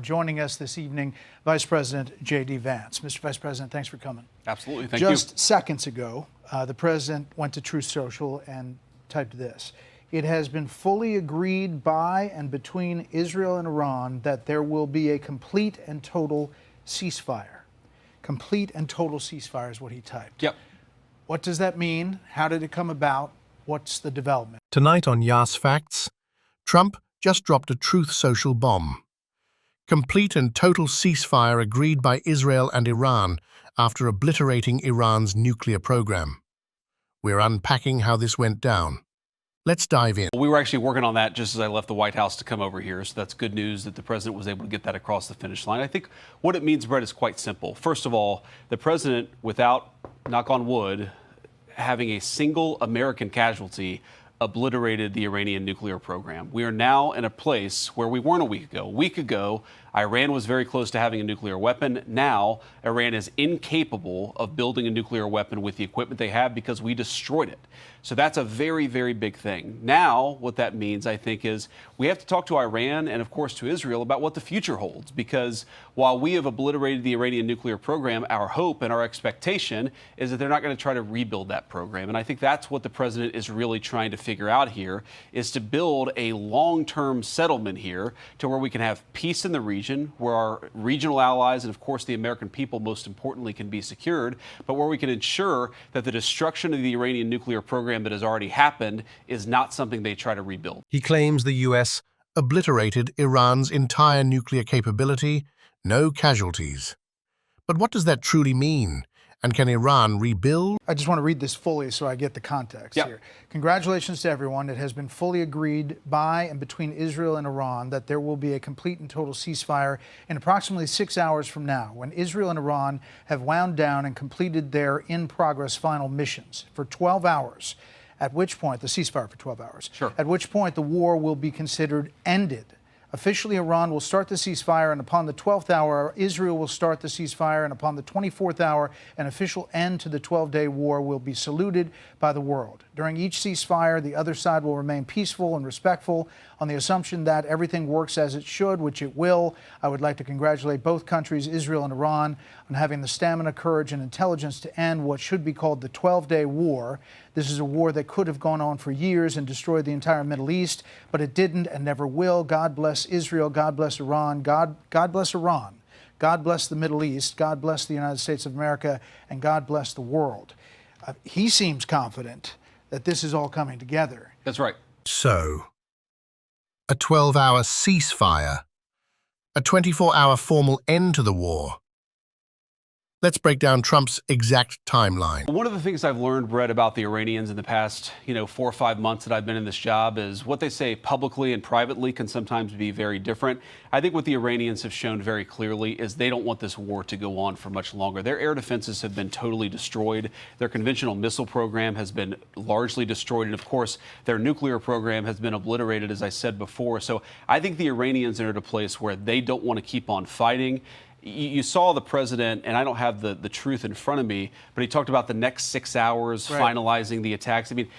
joining us this evening, Vice President JD Vance. Mr. Vice President, thanks for coming. Absolutely, thank you. Just seconds ago, the President went to Truth Social and typed this. It has been fully agreed by and between Israel and Iran that there will be a complete and total ceasefire. Complete and total ceasefire is what he typed. Yep. What does that mean? How did it come about? What's the development? Tonight on Yas Facts, Trump just dropped a Truth Social bomb. Complete and total ceasefire agreed by Israel and Iran after obliterating Iran's nuclear program. We're unpacking how this went down. Let's dive in. We were actually working on that just as I left the White House to come over here, so that's good news that the president was able to get that across the finish line. I think what it means, Brett, is quite simple. First of all, the president, without, knock on wood, having a single American casualty, obliterated the Iranian nuclear program. We are now in a place where we weren't a week ago. A week ago, Iran was very close to having a nuclear weapon. Now, Iran is incapable of building a nuclear weapon with the equipment they have because we destroyed it. So that's a very, very big thing. Now, what that means, I think, is we have to talk to Iran and, of course, to Israel about what the future holds. Because while we have obliterated the Iranian nuclear program, our hope and our expectation is that they're not going to try to rebuild that program. And I think that's what the president is really trying to figure out here, is to build a long-term settlement here to where we can have peace in the region, where our regional allies and, of course, the American people, most importantly, can be secured, but where we can ensure that the destruction of the Iranian nuclear program that has already happened is not something they try to rebuild. He claims the U.S. obliterated Iran's entire nuclear capability, no casualties. But what does that truly mean? And can Iran rebuild? I just want to read this fully so I get the context here. Congratulations to everyone. It has been fully agreed by and between Israel and Iran that there will be a complete and total ceasefire in approximately 6 hours from now, when Israel and Iran have wound down and completed their in-progress final missions for 12 hours, at which point, the ceasefire for 12 hours, at which point the war will be considered ended. Officially, Iran will start the ceasefire, and upon the 12th hour, Israel will start the ceasefire, and upon the 24th hour, an official end to the 12-day war will be saluted by the world. During each ceasefire, the other side will remain peaceful and respectful on the assumption that everything works as it should, which it will. I would like to congratulate both countries, Israel and Iran, on having the stamina, courage, and intelligence to end what should be called the 12-day war. This is a war that could have gone on for years and destroyed the entire Middle East, but it didn't and never will. God bless Israel. God bless Iran. God bless Iran. God bless the Middle East. God bless the United States of America. And God bless the world. He seems confident that this is all coming together. That's right. So, a 12-hour ceasefire, a 24-hour formal end to the war. Let's break down Trump's exact timeline. One of the things I've learned, Brett, about the Iranians in the past, 4 or 5 months that I've been in this job is what they say publicly and privately can sometimes be very different. I think what the Iranians have shown very clearly is they don't want this war to go on for much longer. Their air defenses have been totally destroyed. Their conventional missile program has been largely destroyed. And, of course, their nuclear program has been obliterated, as I said before. So I think the Iranians are at a place where they don't want to keep on fighting. You saw the president, and I don't have the truth in front of me, but he talked about the next 6 hours finalizing the attacks. I mean,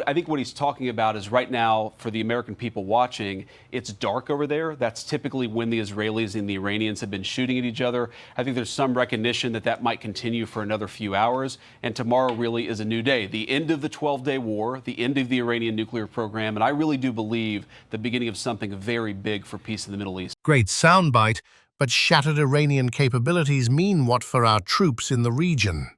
I think what he's talking about is right now, for the American people watching, it's dark over there. That's typically when the Israelis and the Iranians have been shooting at each other. I think there's some recognition that that might continue for another few hours, and tomorrow really is a new day. The end of the 12-day war, the end of the Iranian nuclear program, and I really do believe the beginning of something very big for peace in the Middle East. Great soundbite. But shattered Iranian capabilities mean what for our troops in the region?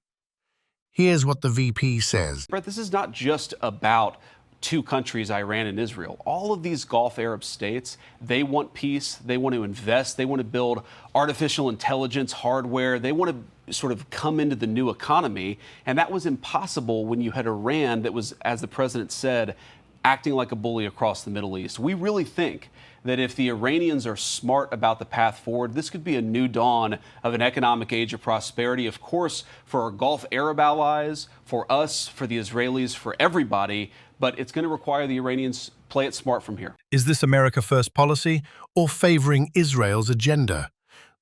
Here's what the VP says. Brett, this is not just about two countries, Iran and Israel. All of these Gulf Arab states, they want peace. They want to invest. They want to build artificial intelligence hardware. They want to sort of come into the new economy. And that was impossible when you had Iran that was, as the president said, acting like a bully across the Middle East. We really think that if the Iranians are smart about the path forward, this could be a new dawn of an economic age of prosperity, of course, for our Gulf Arab allies, for us, for the Israelis, for everybody, but it's going to require the Iranians play it smart from here. Is this America First policy or favoring Israel's agenda?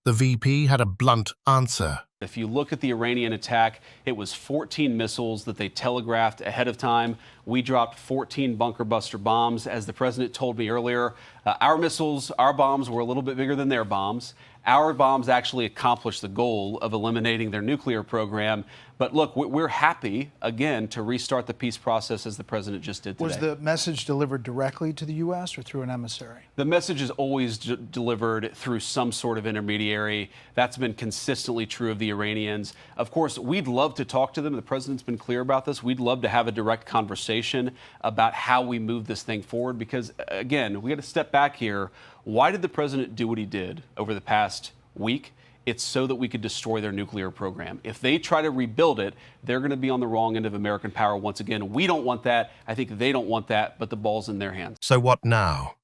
The VP had a blunt answer. If you look at the Iranian attack, it was 14 missiles that they telegraphed ahead of time. We dropped 14 bunker buster bombs. As the president told me earlier, our missiles, our bombs were a little bit bigger than their bombs. Our bombs actually accomplished the goal of eliminating their nuclear program. But look, we're happy, again, to restart the peace process as the president just did today. Was the message delivered directly to the U.S. or through an emissary? The message is always delivered through some sort of intermediary. That's been consistently true of the Iranians. Of course, we'd love to talk to them. The president's been clear about this. We'd love to have a direct conversation about how we move this thing forward because, again, we got to step back here. Why did the president do what he did over the past week? It's so that we could destroy their nuclear program. If they try to rebuild it, they're going to be on the wrong end of American power once again. We don't want that. I think they don't want that, but the ball's in their hands. So what now?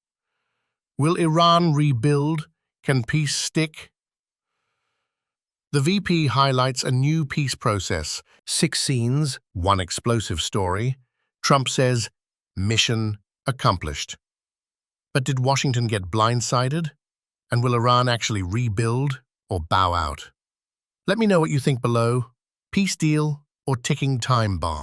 Will Iran rebuild? Can peace stick? The VP highlights a new peace process. 6 scenes, 1 explosive story. Trump says, mission accomplished. But did Washington get blindsided? And will Iran actually rebuild or bow out? Let me know what you think below. Peace deal or ticking time bomb?